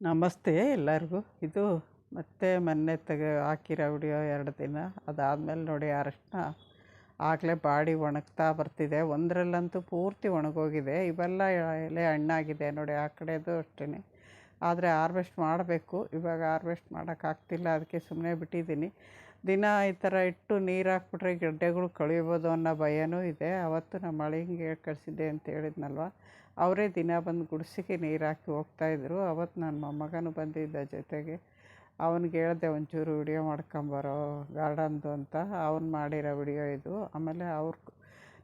ನಮಸ್ತೆ ಎಲ್ಲರಿಗೂ. ಇದು ಮತ್ತೆ ಮೊನ್ನೆ ಹಾಕಿರೋ ವಿಡಿಯೋ 2 ದಿನ ಅದಾದಮೇಲೆ ನೋಡಿ ಅರಶಿನ ಆಗಲೇ ಬಾಡಿ ಒಣಗ್ತಾ ಬರ್ತಿದೆ. ಒಂದರಲ್ಲಂತೂ ಪೂರ್ತಿ ಒಣಗೋಗಿದೆ. ಇವೆಲ್ಲ ಎಲೆ ಹಣ್ಣಾಗಿದೆ ನೋಡಿ, ಆ ಕಡೆದು ಅಷ್ಟೇ. ಆದರೆ ಹಾರ್ವೆಸ್ಟ್ ಮಾಡಬೇಕು. ಇವಾಗ ಹಾರ್ವೆಸ್ಟ್ ಮಾಡೋಕ್ಕಾಗ್ತಿಲ್ಲ, ಅದಕ್ಕೆ ಸುಮ್ಮನೆ ಬಿಟ್ಟಿದ್ದೀನಿ. ದಿನ ಈ ಥರ ಇಟ್ಟು ನೀರು ಹಾಕ್ಬಿಟ್ರೆ ಗೆಡ್ಡೆಗಳು ಕಳಿಬೋದು ಅನ್ನೋ ಭಯನೂ ಇದೆ. ಅವತ್ತು ನಮ್ಮ ಅಳಿಯಂಗೆ ಕಳಿಸಿದ್ದೆ ಅಂತ ಹೇಳಿದ್ನಲ್ವ, ಅವರೇ ದಿನ ಬಂದು ಗುಡಿಸಿಗೆ ನೀರು ಹಾಕಿ ಹೋಗ್ತಾಯಿದ್ರು. ಅವತ್ತು ನನ್ನ ಮೊಮ್ಮಗನೂ ಬಂದಿದ್ದ ಜೊತೆಗೆ. ಅವ್ನಿಗೆ ಹೇಳಿದೆ ಒಂಚೂರು ವಿಡಿಯೋ ಮಾಡ್ಕೊಂಬರೋ ಗಾರ್ಡನ್ದು ಅಂತ. ಅವ್ನು ಮಾಡಿರೋ ವಿಡಿಯೋ ಇದು. ಆಮೇಲೆ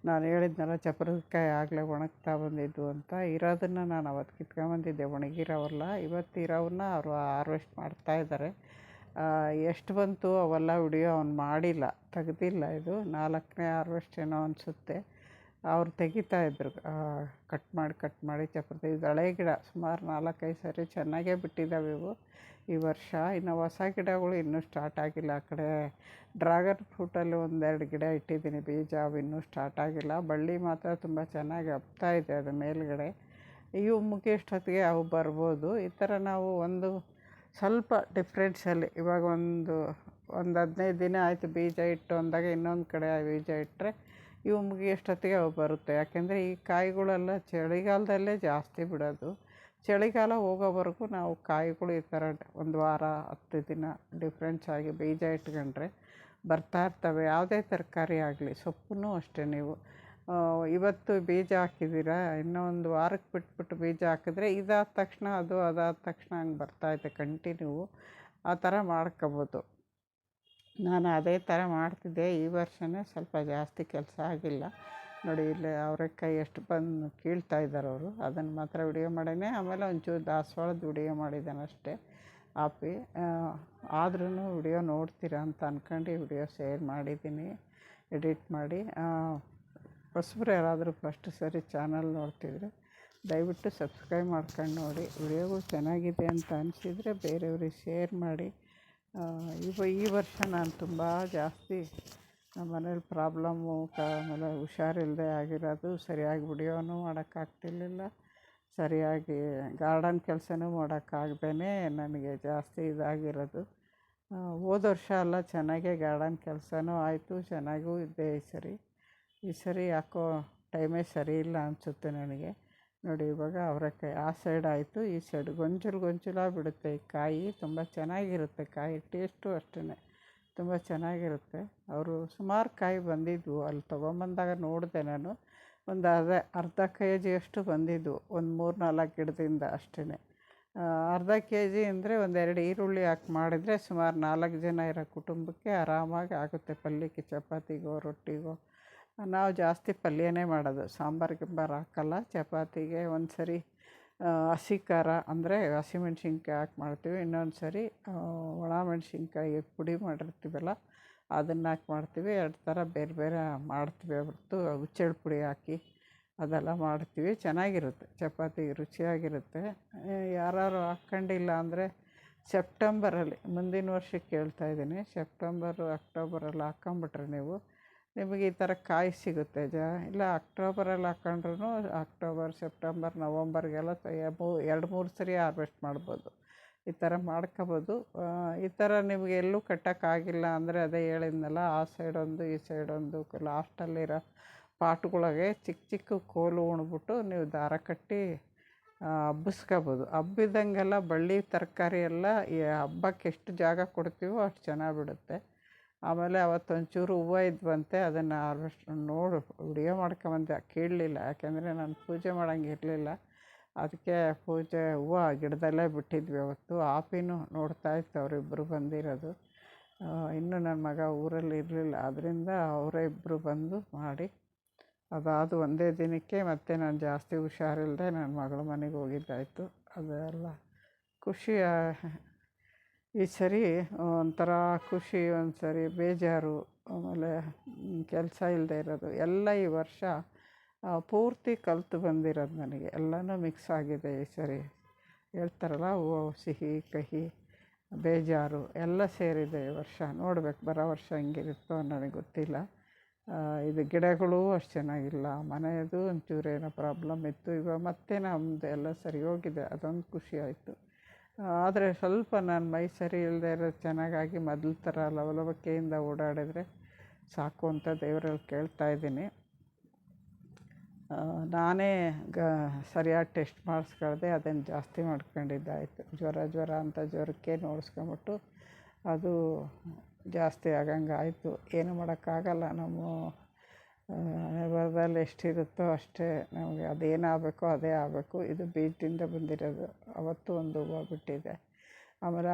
ನಾನು ಹೇಳಿದ್ನಲ್ಲ ಚಪ್ರದಕಾಯಿ ಆಗಲೇ ಒಣಗ್ತಾ ಬಂದಿದ್ದು ಅಂತ. ಇರೋದನ್ನು ನಾನು ಅವತ್ತು ಕಿತ್ಕೊಂಬಂದಿದ್ದೆ, ಒಣಗಿರೋವಲ್ಲ. ಇವತ್ತು ಇರೋವನ್ನ ಅವರು ಹಾರ್ವೆಸ್ಟ್ ಮಾಡ್ತಾಯಿದ್ದಾರೆ. ಎಷ್ಟು ಬಂತು ಅವೆಲ್ಲ ವಿಡಿಯೋ ಅವ್ನು ಮಾಡಿಲ್ಲ, ತೆಗ್ದಿಲ್ಲ. ಇದು 4ನೇ ಹಾರ್ವೆಸ್ಟ್ ಏನೋ ಅನಿಸುತ್ತೆ. ಅವ್ರು ತೆಗಿತಾಯಿದ್ರು ಕಟ್ ಮಾಡಿ ಚಪ್ರದ. ಇದು ಹಳೆ ಗಿಡ, ಸುಮಾರು 4-5 ಸರಿ ಚೆನ್ನಾಗೇ ಬಿಟ್ಟಿದ್ದಾವೆ ಇವು ಈ ವರ್ಷ. ಇನ್ನು ಹೊಸ ಗಿಡಗಳು ಇನ್ನೂ ಸ್ಟಾರ್ಟ್ ಆಗಿಲ್ಲ. ಆ ಕಡೆ ಡ್ರ್ಯಾಗನ್ ಫ್ರೂಟಲ್ಲಿ 1-2 ಗಿಡ ಇಟ್ಟಿದ್ದೀನಿ ಬೀಜ, ಅವು ಇನ್ನೂ ಸ್ಟಾರ್ಟ್ ಆಗಿಲ್ಲ. ಬಳ್ಳಿ ಮಾತ್ರ ತುಂಬ ಚೆನ್ನಾಗಿ ಹಬ್ತಾ ಇದೆ ಅದು ಮೇಲ್ಗಡೆ. ಇವು ಮುಗಿಯೋಷ್ಟೊತ್ತಿಗೆ ಅವು ಬರ್ಬೋದು. ಈ ಥರ ನಾವು ಒಂದು ಸ್ವಲ್ಪ ಡಿಫ್ರೆನ್ಸಲ್ಲಿ ಇವಾಗ ಒಂದು 15 ದಿನ ಆಯಿತು ಬೀಜ ಇಟ್ಟು ಅಂದಾಗ ಇನ್ನೊಂದು ಕಡೆ ಬೀಜ ಇಟ್ಟರೆ ಇವು ಮುಗಿಯೋಷ್ಟೊತ್ತಿಗೆ ಅವು ಬರುತ್ತೆ. ಯಾಕೆಂದರೆ ಈ ಕಾಯಿಗಳೆಲ್ಲ ಚಳಿಗಾಲದಲ್ಲೇ ಜಾಸ್ತಿ ಬಿಡೋದು. ಚಳಿಗಾಲ ಹೋಗೋವರೆಗೂ ನಾವು ಕಾಯಿಗಳು ಈ ಥರ 1 ವಾರ 10 ದಿನ ಡಿಫ್ರೆನ್ಸ್ ಆಗಿ ಬೀಜ ಇಟ್ಕೊಂಡ್ರೆ ಬರ್ತಾಯಿರ್ತವೆ. ಯಾವುದೇ ತರಕಾರಿ ಆಗಲಿ, ಸೊಪ್ಪು ಅಷ್ಟೇ. ನೀವು ಇವತ್ತು ಬೀಜ ಹಾಕಿದ್ದೀರಾ, ಇನ್ನೂ 1 ವಾರಕ್ಕೆ ಬಿಟ್ಬಿಟ್ಟು ಬೀಜ ಹಾಕಿದ್ರೆ ಇದಾದ ತಕ್ಷಣ ಅದು, ಅದಾದ ತಕ್ಷಣ ಹಂಗೆ ಬರ್ತಾಯಿದೆ ಕಂಟಿನ್ಯೂ. ಆ ಥರ ಮಾಡ್ಕೊಬೋದು. ನಾನು ಅದೇ ಥರ ಮಾಡ್ತಿದ್ದೆ. ಈ ವರ್ಷವೇ ಸ್ವಲ್ಪ ಜಾಸ್ತಿ ಕೆಲಸ ಆಗಿಲ್ಲ ನೋಡಿ. ಇಲ್ಲಿ ಅವರೆಕಾಯಿ ಎಷ್ಟು ಬಂದು ಕೀಳ್ತಾ ಇದ್ದಾರೆ ಅವರು, ಅದನ್ನು ಮಾತ್ರ ವಿಡಿಯೋ ಮಾಡೀನಿ. ಆಮೇಲೆ ಒಂಚೂರು ದಾಸವಾಳದ ವಿಡಿಯೋ ಮಾಡಿದ್ದಾನೆ ಅಷ್ಟೇ ಹಾಪಿ. ಆದ್ರೂ ವಿಡಿಯೋ ನೋಡ್ತೀರಾ ಅಂತ ಅಂದ್ಕೊಂಡು ವಿಡಿಯೋ ಶೇರ್ ಮಾಡಿದ್ದೀನಿ ಎಡಿಟ್ ಮಾಡಿ. ಹೊಸಬ್ರು ಯಾರಾದರೂ ಫಸ್ಟ್ ಸರಿ ಚಾನಲ್ ನೋಡ್ತಿದ್ರೆ ದಯವಿಟ್ಟು ಸಬ್ಸ್ಕ್ರೈಬ್ ಮಾಡ್ಕೊಂಡು ನೋಡಿ. ವಿಡಿಯೋಗಳು ಚೆನ್ನಾಗಿದೆ ಅಂತ ಅನಿಸಿದರೆ ಬೇರೆಯವ್ರಿಗೆ ಶೇರ್ ಮಾಡಿ. ಈ ವರ್ಷ ನಾನು ತುಂಬ ಜಾಸ್ತಿ ನಮ್ಮ ಮನೇಲಿ ಪ್ರಾಬ್ಲಮ್ಮು, ಆಮೇಲೆ ಹುಷಾರಿಲ್ಲದೆ ಆಗಿರೋದು, ಸರಿಯಾಗಿ ವಿಡಿಯೋನೂ ಮಾಡೋಕ್ಕಾಗ್ತಿರ್ಲಿಲ್ಲ, ಸರಿಯಾಗಿ ಗಾರ್ಡನ್ ಕೆಲಸನೂ ಮಾಡೋಕ್ಕಾಗ್ದೇ ನನಗೆ ಜಾಸ್ತಿ ಇದಾಗಿರೋದು. ಹೋದ ವರ್ಷ ಎಲ್ಲ ಚೆನ್ನಾಗೇ ಗಾರ್ಡನ್ ಕೆಲಸನೂ ಆಯಿತು, ಚೆನ್ನಾಗೂ ಇದ್ದೆ. ಈ ಸರಿ ಯಾಕೋ ಟೈಮೇ ಸರಿ ಇಲ್ಲ ಅನಿಸುತ್ತೆ ನನಗೆ ನೋಡಿ. ಇವಾಗ ಅವರೆಕಾಯಿ ಆ ಸೈಡ್ ಆಯಿತು, ಈ ಸೈಡ್ ಗೊಂಚಲಾಗಿ ಬಿಡುತ್ತೆ ಈ ಕಾಯಿ. ತುಂಬ ಚೆನ್ನಾಗಿರುತ್ತೆ ಕಾಯಿ, ಟೇಸ್ಟು ಅಷ್ಟೇ ತುಂಬ ಚೆನ್ನಾಗಿರುತ್ತೆ. ಅವರು ಸುಮಾರು ಕಾಯಿ ಬಂದಿದ್ವು, ಅಲ್ಲಿ ತೊಗೊಂಬಂದಾಗ ನೋಡಿದೆ ನಾನು. ಒಂದು ಅರ್ಧ KGಯಷ್ಟು ಬಂದಿದ್ವು, ಒಂದು 3-4 ಗಿಡದಿಂದ ಅಷ್ಟೇ. ಅರ್ಧ KG ಅಂದರೆ 1-2 ಈರುಳ್ಳಿ ಹಾಕಿ ಮಾಡಿದರೆ ಸುಮಾರು 4 ಜನ ಇರೋ ಕುಟುಂಬಕ್ಕೆ ಆರಾಮಾಗಿ ಆಗುತ್ತೆ. ಪಲ್ಯಕ್ಕೆ, ಚಪಾತಿಗೋ ರೊಟ್ಟಿಗೋ. ನಾವು ಜಾಸ್ತಿ ಪಲ್ಯನೇ ಮಾಡೋದು, ಸಾಂಬಾರು ಗಿಂಬಾರು ಹಾಕಲ್ಲ. ಚಪಾತಿಗೆ ಒಂದು ಸರಿ ಹಸಿ ಖಾರ ಅಂದರೆ ಹಸಿಮೆಣ್ಸಿನ್ಕಾಯಿ ಹಾಕಿ ಮಾಡ್ತೀವಿ, ಇನ್ನೊಂದು ಸರಿ ಒಣಮೆಣ್ಸಿನ್ಕಾಯಿ ಪುಡಿ ಮಾಡಿರ್ತೀವಲ್ಲ ಅದನ್ನು ಹಾಕಿ ಮಾಡ್ತೀವಿ. 2 ಥರ ಬೇರೆ ಬೇರೆ ಮಾಡ್ತೀವಿ ಹೊರತು ಹುಚ್ಚೆಳ್ಳು ಪುಡಿ ಹಾಕಿ ಅದೆಲ್ಲ ಮಾಡ್ತೀವಿ. ಚೆನ್ನಾಗಿರುತ್ತೆ, ಚಪಾತಿಗೆ ರುಚಿಯಾಗಿರುತ್ತೆ. ಯಾರು ಹಾಕ್ಕೊಂಡಿಲ್ಲ ಅಂದರೆ ಸೆಪ್ಟೆಂಬರಲ್ಲಿ, ಮುಂದಿನ ವರ್ಷಕ್ಕೆ ಹೇಳ್ತಾಯಿದ್ದೀನಿ, ಸೆಪ್ಟೆಂಬರು ಅಕ್ಟೋಬರಲ್ಲಿ ಹಾಕ್ಕೊಂಬಿಟ್ರೆ ನಿಮಗೆ ಈ ಥರ ಕಾಯಿ ಸಿಗುತ್ತೆ. ಇಲ್ಲ ಅಕ್ಟೋಬರಲ್ಲಿ ಹಾಕ್ಕೊಂಡ್ರೂ ಅಕ್ಟೋಬರ್, ಸೆಪ್ಟೆಂಬರ್, ನವಂಬರ್ಗೆಲ್ಲ 2-3 ಸರಿ ಹಾರ್ವೆಸ್ಟ್ ಮಾಡ್ಬೋದು. ಈ ಥರ ಮಾಡ್ಕೊಬೋದು. ಈ ಥರ ನಿಮಗೆ ಎಲ್ಲೂ ಕಟ್ಟೋಕ್ಕಾಗಿಲ್ಲ ಅಂದರೆ ಅದೇ ಹೇಳಿದ್ನಲ್ಲ, ಆ ಸೈಡೊಂದು ಈ ಸೈಡೊಂದು ಲಾಸ್ಟಲ್ಲಿರೋ ಪಾಟ್ಗಳಿಗೆ ಚಿಕ್ಕ ಚಿಕ್ಕ ಕೋಲು ಉಣ್ಬಿಟ್ಟು ನೀವು ದಾರ ಕಟ್ಟಿ ಹಬ್ಬಿಸ್ಕೋಬೋದು. ಹಬ್ಬಿದಂಗೆಲ್ಲ ಬಳ್ಳಿ ತರಕಾರಿ ಎಲ್ಲ ಈ ಹಬ್ಬಕ್ಕೆ ಎಷ್ಟು ಜಾಗ ಕೊಡ್ತೀವೋ ಅಷ್ಟು ಚೆನ್ನಾಗಿ ಬಿಡುತ್ತೆ. ಆಮೇಲೆ ಅವತ್ತೊಂಚೂರು ಹೂವು ಇದ್ವಂತೆ, ಅದನ್ನು ಹಾರ್ವೆಸ್ಟ್ ವಿಡಿಯೋ ಮಾಡ್ಕೊಂಬಂದೆ, ಕೀಳಲಿಲ್ಲ. ಯಾಕೆಂದರೆ ನಾನು ಪೂಜೆ ಮಾಡೋಂಗಿರಲಿಲ್ಲ, ಅದಕ್ಕೆ ಪೂಜೆ ಹೂವು ಗಿಡದಲ್ಲೇ ಬಿಟ್ಟಿದ್ವಿ ಅವತ್ತು. ಆಪಿನೂ ನೋಡ್ತಾಯಿತ್ತು, ಅವರಿಬ್ಬರು ಬಂದಿರೋದು. ಇನ್ನೂ ನನ್ನ ಮಗ ಊರಲ್ಲಿ ಇರಲಿಲ್ಲ, ಅದರಿಂದ ಅವರೇ ಇಬ್ಬರು ಬಂದು ಮಾಡಿ. ಅದಾದ ಒಂದೇ ದಿನಕ್ಕೆ ಮತ್ತೆ ನಾನು ಜಾಸ್ತಿ ಹುಷಾರಿಲ್ಲದೆ ನನ್ನ ಮಗಳ ಮನೆಗೆ ಹೋಗಿದ್ದಾಯಿತು. ಅದೆಲ್ಲ ಖುಷಿ. ಈ ಸರಿ ಒಂಥರ ಖುಷಿ, ಒಂದು ಸರಿ ಬೇಜಾರು, ಆಮೇಲೆ ಕೆಲಸ ಇಲ್ಲದೆ ಇರೋದು ಎಲ್ಲ ಈ ವರ್ಷ ಪೂರ್ತಿ ಕಲಿತು ಬಂದಿರೋದು ನನಗೆ. ಎಲ್ಲನೂ ಮಿಕ್ಸ್ ಆಗಿದೆ ಈ ಸರಿ. ಹೇಳ್ತಾರಲ್ಲ ಸಿಹಿ ಕಹಿ ಬೇಜಾರು ಎಲ್ಲ ಸೇರಿದೆ ಈ ವರ್ಷ. ನೋಡ್ಬೇಕು ಬರೋ ವರ್ಷ ಹೆಂಗಿರುತ್ತೋ ನನಗೆ ಗೊತ್ತಿಲ್ಲ. ಇದು ಗಿಡಗಳೂ ಅಷ್ಟು ಚೆನ್ನಾಗಿಲ್ಲ, ಮನೆಯದು ಒಂಚೂರು ಏನೋ ಪ್ರಾಬ್ಲಮ್ ಇತ್ತು. ಇವಾಗ ಮತ್ತೆ ನಮ್ಮದು ಎಲ್ಲ ಸರಿ ಹೋಗಿದೆ, ಅದೊಂದು ಖುಷಿ ಆಯಿತು. ಆದರೆ ಸ್ವಲ್ಪ ನಾನು ಮೈ ಸರಿ ಇಲ್ಲದೆ ಇರೋದು ಚೆನ್ನಾಗಾಗಿ ಮೊದಲ ಥರ ಲವಲವಿಕೆಯಿಂದ ಓಡಾಡಿದರೆ ಸಾಕು ಅಂತ ದೇವರಲ್ಲಿ ಕೇಳ್ತಾ ಇದ್ದೀನಿ. ನಾನೇ ಸರಿಯಾಗಿ ಟೆಸ್ಟ್ ಮಾಡಿಸ್ಕೊಳ್ದೆ ಅದನ್ನು ಜಾಸ್ತಿ ಮಾಡ್ಕೊಂಡಿದ್ದಾಯಿತು. ಜ್ವರ ಅಂತ ಜ್ವರಕ್ಕೆ ನೋಡಿಸ್ಕೊಂಬಿಟ್ಟು ಅದು ಜಾಸ್ತಿ ಆಗಂಗೆ ಆಯಿತು. ಏನು ಮಾಡೋಕ್ಕಾಗಲ್ಲ, ನಮ್ಮ ಹಣೆ ಬರಹದಲ್ಲಿ ಎಷ್ಟಿರುತ್ತೋ ಅಷ್ಟೇ, ನಮಗೆ ಅದೇನಾಗಬೇಕೋ ಅದೇ ಆಗಬೇಕು. ಇದು ಬೀಜದಿಂದ ಬಂದಿರೋದು, ಅವತ್ತು ಒಂದು ಹೂವು ಬಿಟ್ಟಿದೆ. ಆಮೇಲೆ